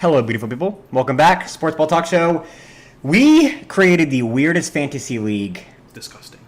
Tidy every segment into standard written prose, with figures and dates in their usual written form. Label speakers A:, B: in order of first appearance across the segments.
A: Hello, beautiful people. Welcome back, Sports Ball Talk Show. We created the weirdest fantasy league.
B: Disgusting.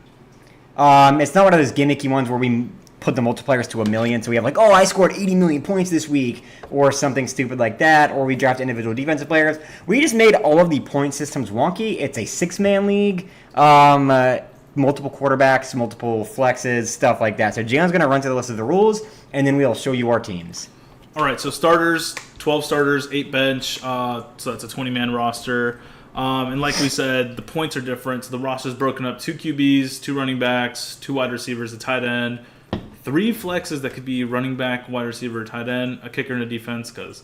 A: It's not one of those gimmicky ones where we put the multipliers to 1 million, so we have like, oh, I scored 80 million points this week, or something stupid like that, or we draft individual defensive players. We just made all of the point systems wonky. It's a 6-man league, multiple quarterbacks, multiple flexes, stuff like that. So Jan's going to run through the list of the rules, and then we'll show you our teams.
B: All right, so starters, 12 starters, 8 bench, so that's a 20-man roster. And like we said, the points are different. So the roster is broken up: 2 QBs, 2 running backs, 2 wide receivers, a tight end, 3 flexes that could be running back, wide receiver, tight end, a kicker, and a defense. Because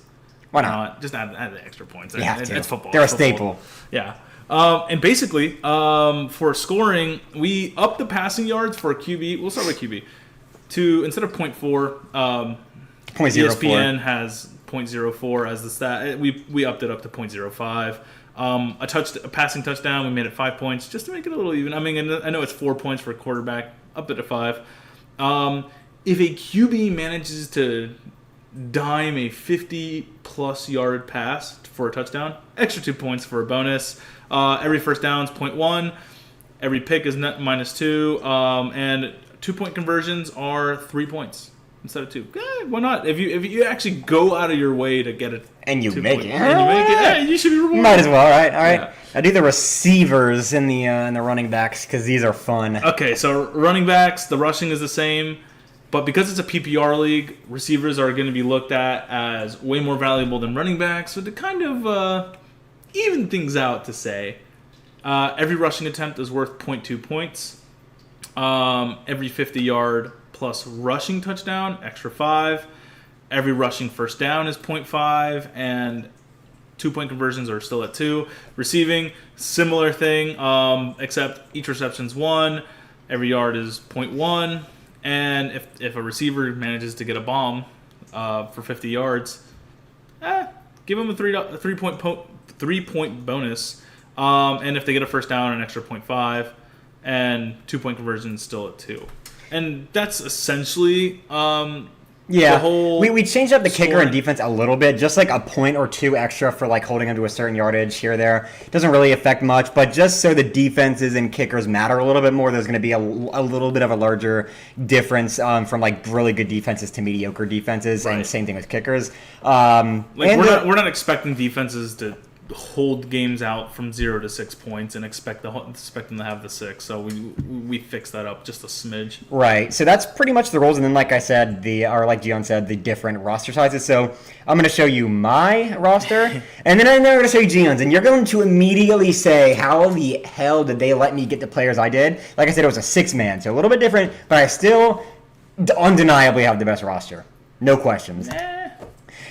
A: why not?
B: Just add the extra points.
A: It's
B: football.
A: They're
B: it's
A: a
B: football.
A: staple.
B: Yeah. And basically, for scoring, we upped the passing yards for QB. We'll start with QB. To instead of 0.4.
A: 0.04.
B: ESPN has 0.04 as the stat. We upped it up to 0.05. A passing touchdown, we made it 5 points just to make it a little even. I mean, I know it's 4 points for a quarterback, up it to 5. If a QB manages to dime a 50-plus yard pass for a touchdown, extra 2 points for a bonus. Every first down is 0.1. Every pick is net -2. And 2-point conversions are 3 points. Instead of 2, why not? If you actually go out of your way to get it,
A: and you make it,
B: you should be rewarded.
A: Might as well, right? All right.
B: Yeah.
A: I do the receivers in the running backs because these are fun.
B: Okay, so running backs, the rushing is the same, but because it's a PPR league, receivers are going to be looked at as way more valuable than running backs. So to kind of even things out, to say every rushing attempt is worth 0.2 points. Every 50-yard plus rushing touchdown, extra 5. Every rushing first down is 0.5, and 2-point conversions are still at 2. Receiving, similar thing, except each reception's 1. Every yard is 0.1, and if a receiver manages to get a bomb for 50 yards, give them a 3-point bonus, and if they get a first down, an extra 0.5, and 2-point conversion is still at 2. And that's essentially the whole
A: we changed up the
B: scoring.
A: kicker and defense a little bit, just like a point or 2 extra for like holding them to a certain yardage here or there. It doesn't really affect much, but just so the defenses and kickers matter a little bit more, there's going to be a little bit of a larger difference from like really good defenses to mediocre defenses,
B: right.
A: And same thing with kickers.
B: We're not expecting defenses to hold games out from 0 to 6 points and expect them to have the 6. So we fixed that up just a smidge.
A: Right. So that's pretty much the rules. And then, like I said, like Gian said, the different roster sizes. So I'm going to show you my roster, and then I'm going to show you Gian's, and you're going to immediately say, how the hell did they let me get the players I did? Like I said, it was a 6-man, so a little bit different, but I still undeniably have the best roster. No questions.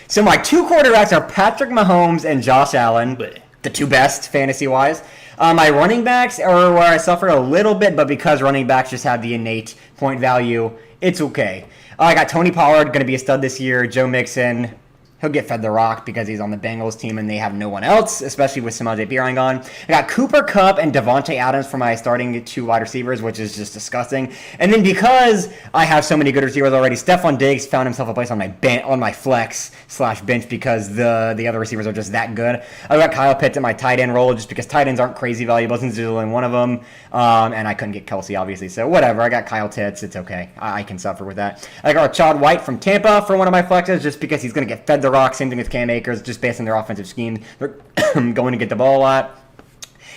A: So my 2 quarterbacks are Patrick Mahomes and Josh Allen, the 2 best fantasy-wise. My running backs are where I suffer a little bit, but because running backs just have the innate point value, it's okay. I got Tony Pollard, going to be a stud this year. Joe Mixon, he'll get fed the rock because he's on the Bengals team and they have no one else, especially with Samaje Perine gone. I got Cooper Kupp and Devontae Adams for my starting 2 wide receivers, which is just disgusting. And then because I have so many good receivers already, Stephon Diggs found himself a place on my flex/bench because the other receivers are just that good. I got Kyle Pitts at my tight end role just because tight ends aren't crazy valuable since there's only one of them. And I couldn't get Kelsey, obviously. So whatever, I got Kyle Pitts. It's okay. I can suffer with that. I got Rashad White from Tampa for one of my flexes just because he's going to get fed the rock. Same thing with Cam Akers, just based on their offensive scheme. They're going to get the ball a lot.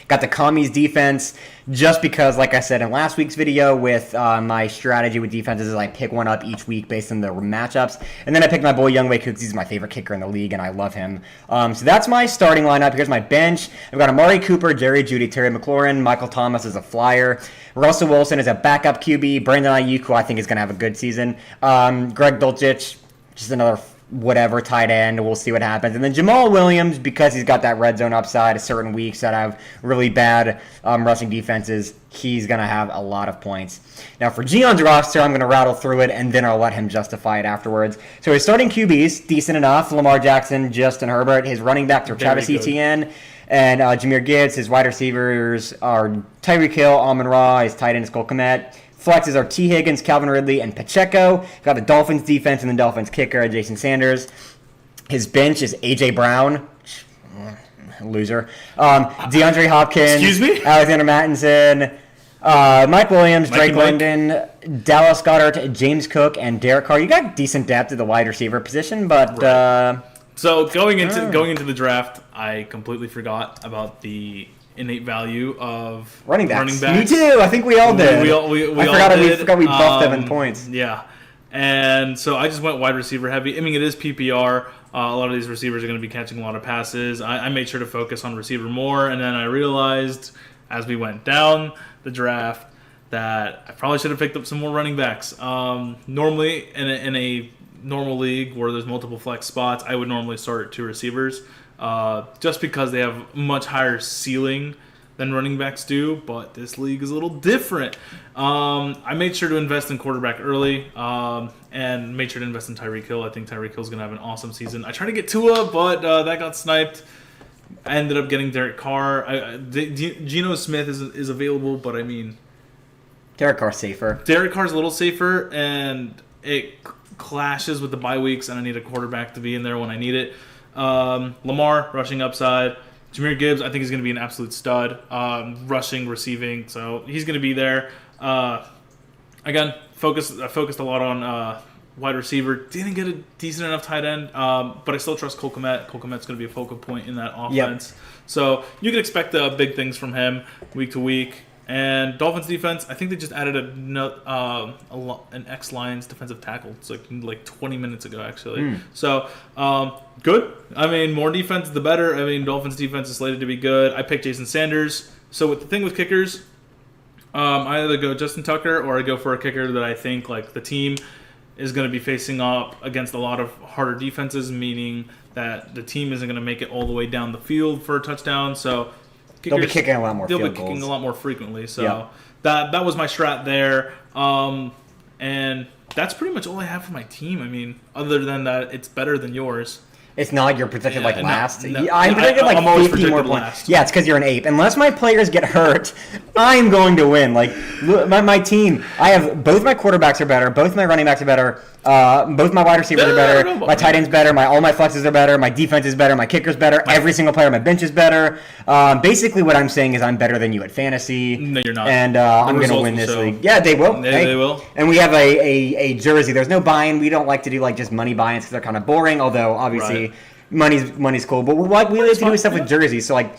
A: Got the Commies defense just because, like I said in last week's video, with my strategy with defenses is I pick one up each week based on the matchups. And then I picked my boy Younghoe because he's my favorite kicker in the league, and I love him. So that's my starting lineup. Here's my bench. I've got Amari Cooper, Jerry Jeudy, Terry McLaurin. Michael Thomas is a flyer. Russell Wilson is a backup QB. Brandon Ayuk, who I think is going to have a good season. Greg Dulcich, just another whatever tight end. We'll see what happens. And then Jamal Williams, because he's got that red zone upside, certain weeks that have really bad rushing defenses, he's going to have a lot of points. Now for Gion's roster, I'm going to rattle through it, and then I'll let him justify it afterwards. So his starting QBs, decent enough. Lamar Jackson, Justin Herbert. His running backs are Travis Etienne and Jahmyr Gibbs. His wide receivers are Tyreek Hill, Amon-Ra. His tight end is Cole Kmet. Flexes are T. Higgins, Calvin Ridley, and Pacheco. Got the Dolphins defense and the Dolphins kicker, Jason Sanders. His bench is A.J. Brown, loser. DeAndre Hopkins.
B: Excuse me?
A: Alexander Mattinson. Mike Williams, Drake London, Dallas Goedert, James Cook, and Derek Carr. You got decent depth at the wide receiver position, but
B: so going into the draft, I completely forgot about the innate value of
A: running backs. Me too. I think we all did. We forgot we buffed them in points.
B: Yeah. And so I just went wide receiver heavy. I mean, it is PPR. A lot of these receivers are going to be catching a lot of passes. I made sure to focus on receiver more, and then I realized as we went down the draft that I probably should have picked up some more running backs. Normally, in a normal league where there's multiple flex spots, I would normally start at 2 receivers just because they have much higher ceiling than running backs do, but this league is a little different. I made sure to invest in quarterback early and made sure to invest in Tyreek Hill. I think Tyreek Hill's going to have an awesome season. I tried to get Tua, but that got sniped. I ended up getting Derek Carr. Geno Smith is available, but I mean...
A: Derek Carr's safer.
B: Derek Carr's a little safer, and it clashes with the bye weeks, and I need a quarterback to be in there when I need it. Lamar, rushing upside. Jahmyr Gibbs, I think he's going to be an absolute stud. Rushing, receiving, so he's going to be there. Again, I focused a lot on wide receiver. Didn't get a decent enough tight end, but I still trust Cole Kmet. Cole Kmet's going to be a focal point in that offense. Yep. So you can expect big things from him week to week. And Dolphins defense, I think they just added an ex-Lions defensive tackle. It's like 20 minutes ago, actually. So, good. I mean, more defense, the better. I mean, Dolphins defense is slated to be good. I picked Jason Sanders. So, with the thing with kickers, I either go Justin Tucker or I go for a kicker that I think like the team is going to be facing up against a lot of harder defenses, meaning that the team isn't going to make it all the way down the field for a touchdown. So,
A: they'll be kicking a lot more field goals.
B: They'll be kicking a lot more frequently. So that was my strat there. And that's pretty much all I have for my team. I mean, other than that, it's better than yours.
A: It's not. You're protected last.
B: No.
A: I'm protected
B: I'm always
A: 50 more
B: protected
A: points.
B: last.
A: Yeah, it's because you're an ape. Unless my players get hurt, I'm going to win. Like my team, I have both my quarterbacks are better, both my running backs are better, both my wide receivers are better, my tight ends better, all my flexes are better, my defense is better, my kicker's better, every single player on my bench is better. Basically, what I'm saying is I'm better than you at fantasy.
B: No, you're not.
A: And I'm going to win this league. Yeah, they will.
B: They will.
A: And we have a jersey. There's no buy-in. We don't like to do like just money buy-ins because they're kind of boring. Although obviously. Right. Money's cool, but what we like to do is stuff with jerseys. So like,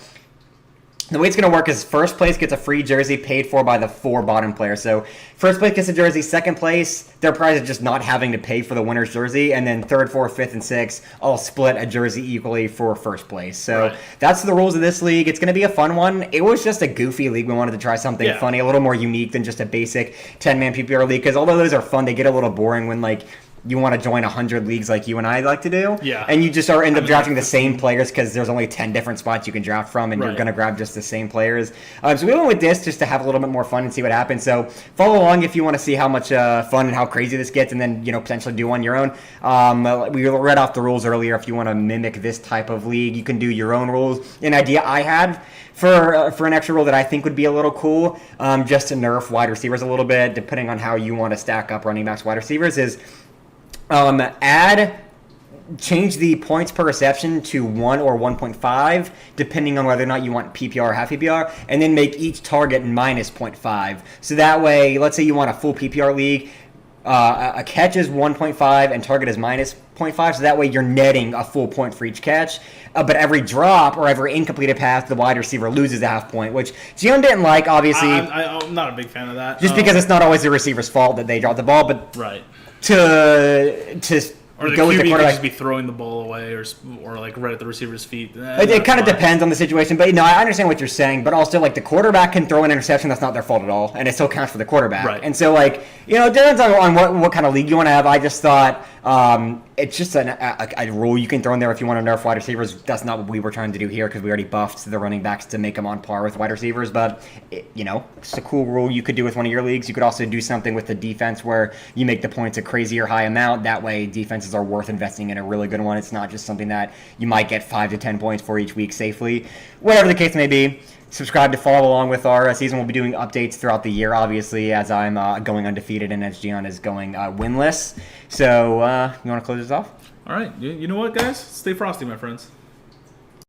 A: the way it's going to work is first place gets a free jersey paid for by the 4 bottom players. So first place gets a jersey, second place, their prize is just not having to pay for the winner's jersey, and then third, fourth, fifth, and sixth all split a jersey equally for first place. So that's the rules of this league. It's going to be a fun one. It was just a goofy league. We wanted to try something funny, a little more unique than just a basic 10-man PPR league, because although those are fun, they get a little boring when like you want to join 100 leagues like you and I like to do.
B: Yeah.
A: And you just end up drafting the same players because there's only 10 different spots you can draft from, and you're going to grab just the same players. So we went with this just to have a little bit more fun and see what happens. So follow along if you want to see how much fun and how crazy this gets, and then potentially do on your own. We read off the rules earlier. If you want to mimic this type of league, you can do your own rules. An idea I had for an extra rule that I think would be a little cool, just to nerf wide receivers a little bit, depending on how you want to stack up running backs, wide receivers, is change the points per reception to 1 or 1.5, depending on whether or not you want PPR or half PPR, and then make each target minus 0.5. So that way, let's say you want a full PPR league, a catch is 1.5 and target is minus 0.5, so that way you're netting a full point for each catch. But every drop or every incompleted pass, the wide receiver loses a half point, which Gion didn't like, obviously.
B: I'm not a big fan of that.
A: Just because it's not always the receiver's fault that they drop the ball, but to
B: or the
A: go with
B: QB
A: the
B: could
A: quarterback.
B: just be throwing the ball away or like right at the receiver's feet.
A: It kind of depends on the situation, but I understand what you're saying. But also, like, the quarterback can throw an interception that's not their fault at all, and it still counts for the quarterback.
B: Right.
A: And so, like, it depends on what kind of league you want to have. I just thought it's just a rule you can throw in there if you want to nerf wide receivers. That's not what we were trying to do here because we already buffed the running backs to make them on par with wide receivers. But it's a cool rule you could do with one of your leagues. You could also do something with the defense where you make the points a crazier high amount. That way, defenses are worth investing in a really good one. It's not just something that you might get 5 to 10 points for each week safely. Whatever the case may be, subscribe to follow along with our season. We'll be doing updates throughout the year, obviously, as I'm going undefeated and as Gian is going winless. So, you want to close this off?
B: All right. You know what, guys? Stay frosty, my friends.